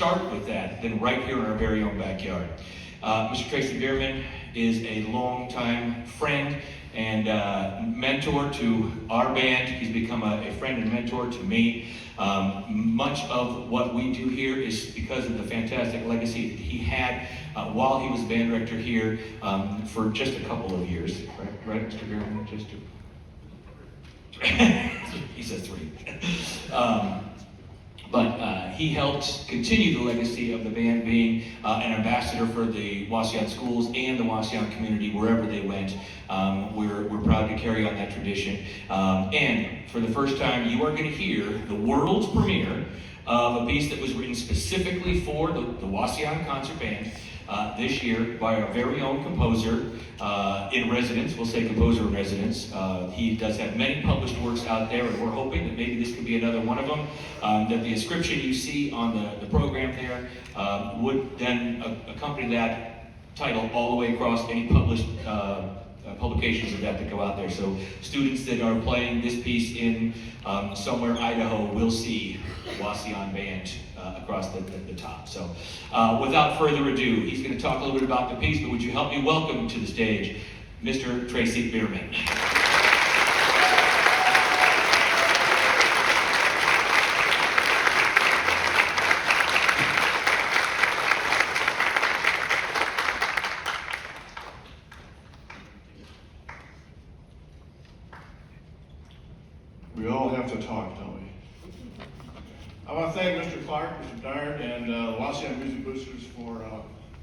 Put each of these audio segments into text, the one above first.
start with that than right here in our very own backyard. Mr. Tracy Bierman is a longtime friend and mentor to our band. He's become a friend and mentor to me. Much of what we do here is because of the fantastic legacy that he had while he was band director here for just a couple of years. Right, Mr. Bierman? Just two? He says 3. But he helped continue the legacy of the band, being an ambassador for the Wauseon schools and the Wauseon community wherever they went. We're proud to carry on that tradition. And for the first time, you are going to hear the world's premiere of a piece that was written specifically for the Wauseon Concert Band this year by our very own composer in residence. We'll say composer in residence. He does have many published works out there, and we're hoping that maybe this could be another one of them. That the inscription you see on the program there would then accompany that title all the way across any published publications of that go out there. So students that are playing this piece in somewhere Idaho will see Wauseon Band across the top. So without further ado, he's going to talk a little bit about the piece, but would you help me welcome to the stage Mr. Tracy Bierman. We all have to talk, don't we? I want to thank Mr. Clark, Mr. Dard, and the Wauseon Music Boosters for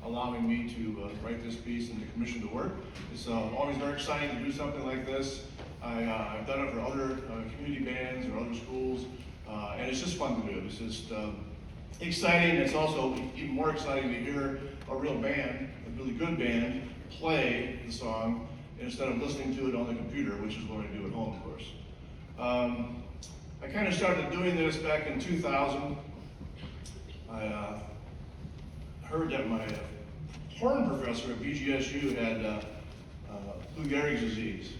allowing me to write this piece and to commission the work. It's always very exciting to do something like this. I've done it for other community bands or other schools, and it's just fun to do. It's just exciting. It's also even more exciting to hear a real band, a really good band, play the song instead of listening to it on the computer, which is what I do at home, of course. I kind of started doing this back in 2000. I heard that my horn professor at BGSU had Lou Gehrig's disease,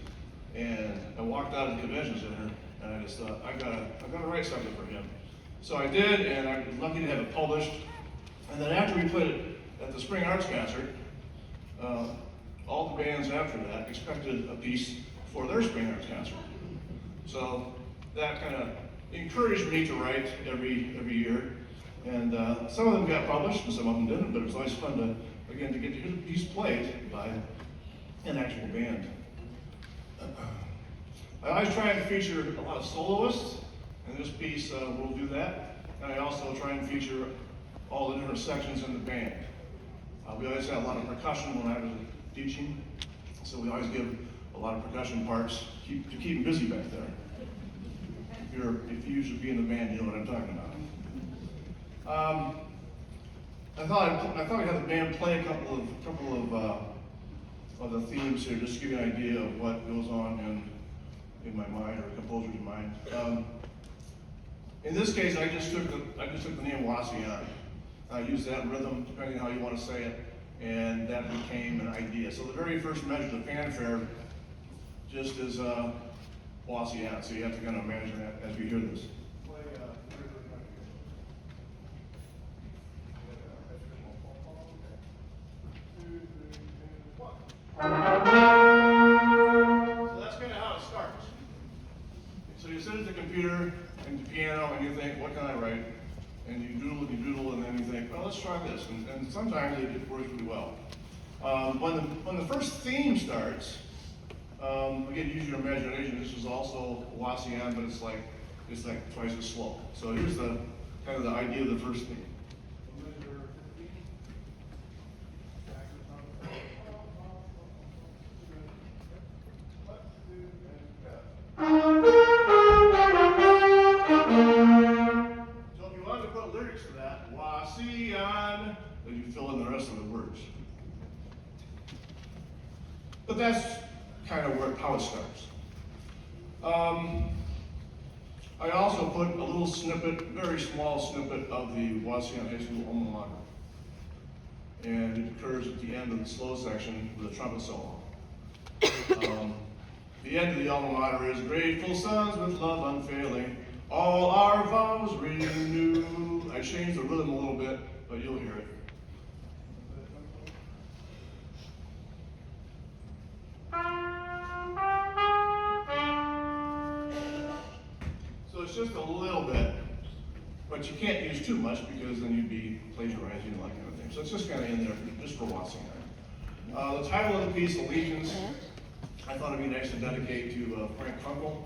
and I walked out of the convention center, and I just thought, I've got to write something for him. So I did, and I was lucky to have it published. And then after we played it at the Spring Arts Concert, all the bands after that expected a piece for their Spring Arts Concert. So that kind of encouraged me to write every year, and some of them got published and some of them didn't, but it was always fun to, again, to get to hear the piece played by an actual band. I always try and feature a lot of soloists, and this piece will do that, and I also try and feature all the different sections in the band. We always had a lot of percussion when I was teaching, so we always give a lot of percussion parts to keep them busy back there. If you usually be in the band, you know what I'm talking about. I thought I'd have the band play a couple of the themes here, just to give you an idea of what goes on in my mind, or a composer's mind. In this case, I just took the name Wauseon. I used that rhythm, depending on how you want to say it, and that became an idea. So the very first measure, the fanfare, just is Wauseon, so you have to kind of imagine that as you hear this. So that's kind of how it starts. So you sit at the computer and the piano and you think, what can I write? And you doodle, and then you think, well, let's try this. And sometimes it works really well. When the first theme starts, again, use your imagination. This is also Wauseon, but it's like twice as slow. So here's the kind of the idea of the first theme. So if you wanted to put lyrics to that, Wauseon, then you fill in the rest of the words. But that's kind of how it starts. I also put a little snippet, very small snippet of the Wauseon High School alma mater. And it occurs at the end of the slow section with a trumpet solo. The end of the alma mater is, grateful sons with love unfailing, all our vows renew. I changed the rhythm a little bit, but you'll hear it. So it's just a little bit, but you can't use too much because then you'd be plagiarizing and that kind of thing. So it's just kind of in there just for Wauseon. The title of the piece, Allegiance, I thought it'd be nice to dedicate to Frank Kunkle,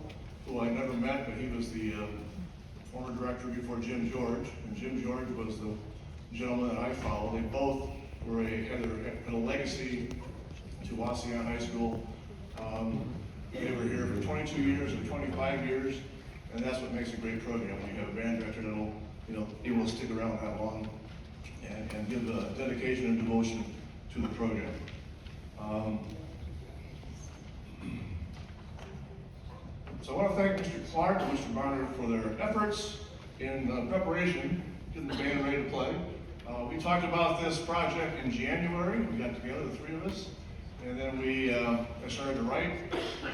who I never met, but he was the former director before Jim George, and Jim George was the gentleman that I followed. They both had a legacy to Wauseon High School. They were here for 22 years or 25 years, and that's what makes a great program. When you have a band director that'll, able to stick around that long and give the dedication and devotion to the program. So I want to thank Mr. Clark and Mr. Barnard for their efforts in preparation, getting the band ready to play. We talked about this project in January. We got together, the three of us, and then I started to write,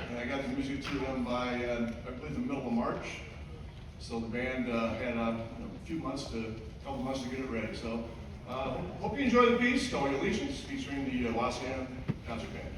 and I got the music to them by, I believe, the middle of March. So the band had a couple months to get it ready. So hope you enjoy the piece, called Allegiance, featuring the Wauseon Concert Band.